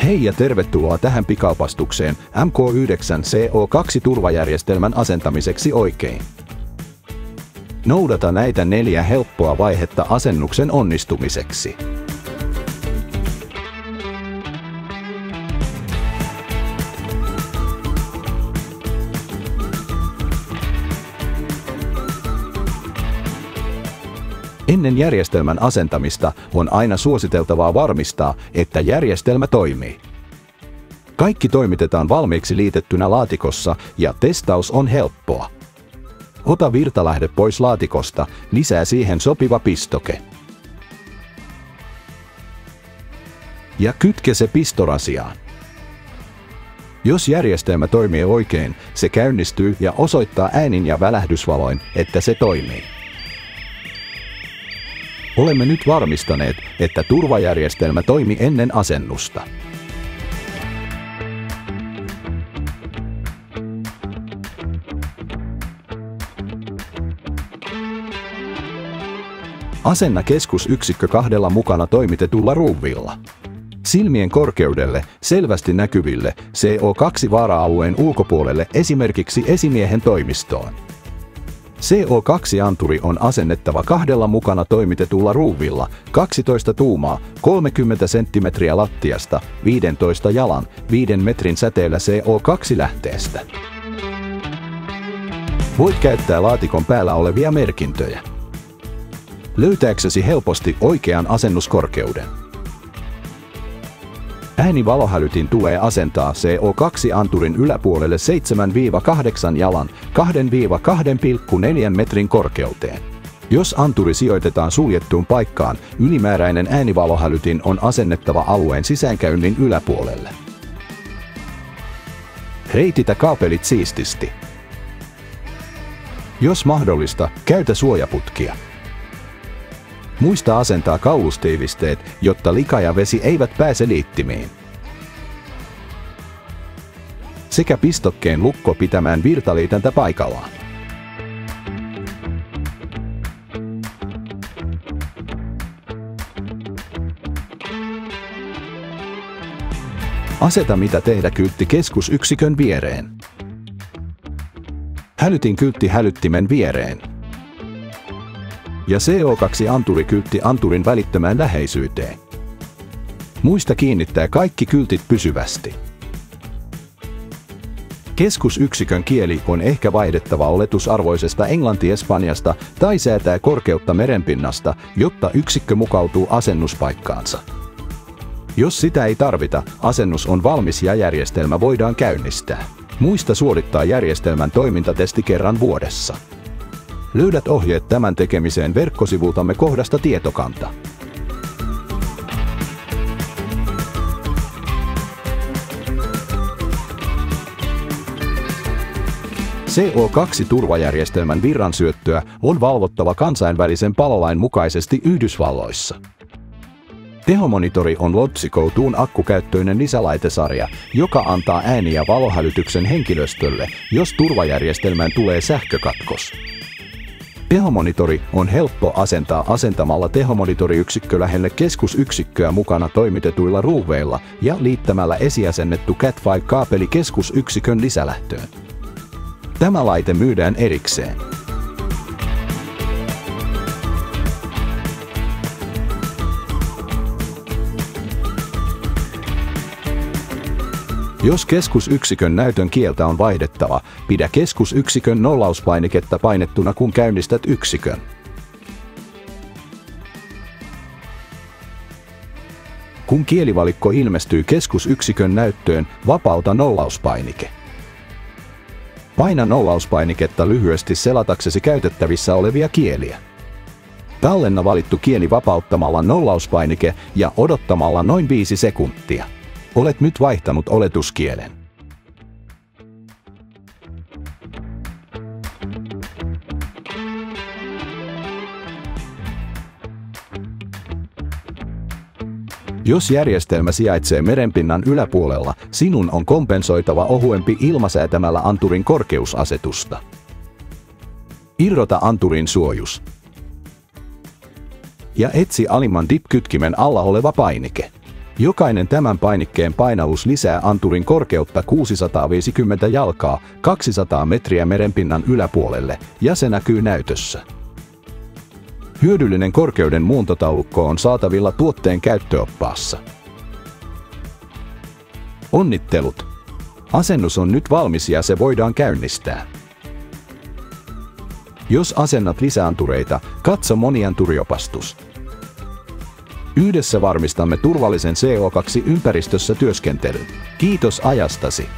Hei ja tervetuloa tähän pikaopastukseen MK9 CO2-turvajärjestelmän asentamiseksi oikein. Noudata näitä 4 helppoa vaihetta asennuksen onnistumiseksi. Ennen järjestelmän asentamista on aina suositeltavaa varmistaa, että järjestelmä toimii. Kaikki toimitetaan valmiiksi liitettynä laatikossa ja testaus on helppoa. Ota virtalähde pois laatikosta, lisää siihen sopiva pistoke. Ja kytke se pistorasiaan. Jos järjestelmä toimii oikein, se käynnistyy ja osoittaa äänin ja välähdysvaloin, että se toimii. Olemme nyt varmistaneet, että turvajärjestelmä toimi ennen asennusta. Asenna keskusyksikkö 2 mukana toimitetulla ruuvilla. Silmien korkeudelle, selvästi näkyville CO2-vaara-alueen ulkopuolelle, esimerkiksi esimiehen toimistoon. CO2-anturi on asennettava 2 mukana toimitetulla ruuvilla 12 tuumaa 30 senttimetriä lattiasta 15 jalan 5 metrin säteellä CO2-lähteestä. Voit käyttää laatikon päällä olevia merkintöjä löytääksesi helposti oikean asennuskorkeuden. Äänivalohälytin tulee asentaa CO2-anturin yläpuolelle 7-8 jalan 2-2,4 metrin korkeuteen. Jos anturi sijoitetaan suljettuun paikkaan, ylimääräinen äänivalohälytin on asennettava alueen sisäänkäynnin yläpuolelle. Reititä kaapelit siististi. Jos mahdollista, käytä suojaputkia. Muista asentaa kaulustiivisteet, jotta lika ja vesi eivät pääse liittimiin. Sekä pistokkeen lukko pitämään virtaliitäntä paikallaan. Aseta mitä tehdä kyltti keskusyksikön viereen. Hälytin kyltti hälyttimen viereen. Ja CO2-anturi kyltti anturin välittömään läheisyyteen. Muista kiinnittää kaikki kyltit pysyvästi. Keskusyksikön kieli on ehkä vaihdettava oletusarvoisesta englanti-espanjasta tai säätää korkeutta merenpinnasta, jotta yksikkö mukautuu asennuspaikkaansa. Jos sitä ei tarvita, asennus on valmis ja järjestelmä voidaan käynnistää. Muista suorittaa järjestelmän toimintatesti kerran vuodessa. Löydät ohjeet tämän tekemiseen verkkosivultamme kohdasta Tietokanta. CO2-turvajärjestelmän virransyöttöä on valvottava kansainvälisen palolain mukaisesti Yhdysvalloissa. Tehomonitori on LODSICO-tuun akkukäyttöinen lisälaitesarja, joka antaa ääni- ja valohälytyksen henkilöstölle, jos turvajärjestelmään tulee sähkökatkos. Tehomonitori on helppo asentaa asentamalla tehomonitoriyksikkö lähelle keskusyksikköä mukana toimitetuilla ruuveilla ja liittämällä esiasennettu Cat5-kaapeli keskusyksikön lisälähtöön. Tämä laite myydään erikseen. Jos keskusyksikön näytön kieltä on vaihdettava, pidä keskusyksikön nollauspainiketta painettuna kun käynnistät yksikön. Kun kielivalikko ilmestyy keskusyksikön näyttöön, vapauta nollauspainike. Paina nollauspainiketta lyhyesti selataksesi käytettävissä olevia kieliä. Tallenna valittu kieli vapauttamalla nollauspainike ja odottamalla noin 5 sekuntia. Olet nyt vaihtanut oletuskielen. Jos järjestelmä sijaitsee merenpinnan yläpuolella, sinun on kompensoitava ohuempi ilmasäätämällä anturin korkeusasetusta. Irrota anturin suojus. Ja etsi alimman dip-kytkimen alla oleva painike. Jokainen tämän painikkeen painallus lisää anturin korkeutta 650 jalkaa 200 metriä merenpinnan yläpuolelle, ja se näkyy näytössä. Hyödyllinen korkeuden muuntotaulukko on saatavilla tuotteen käyttöoppaassa. Onnittelut! Asennus on nyt valmis ja se voidaan käynnistää. Jos asennat lisäantureita, katso monianturiopastus. Yhdessä varmistamme turvallisen CO2-ympäristössä työskentelyn. Kiitos ajastasi!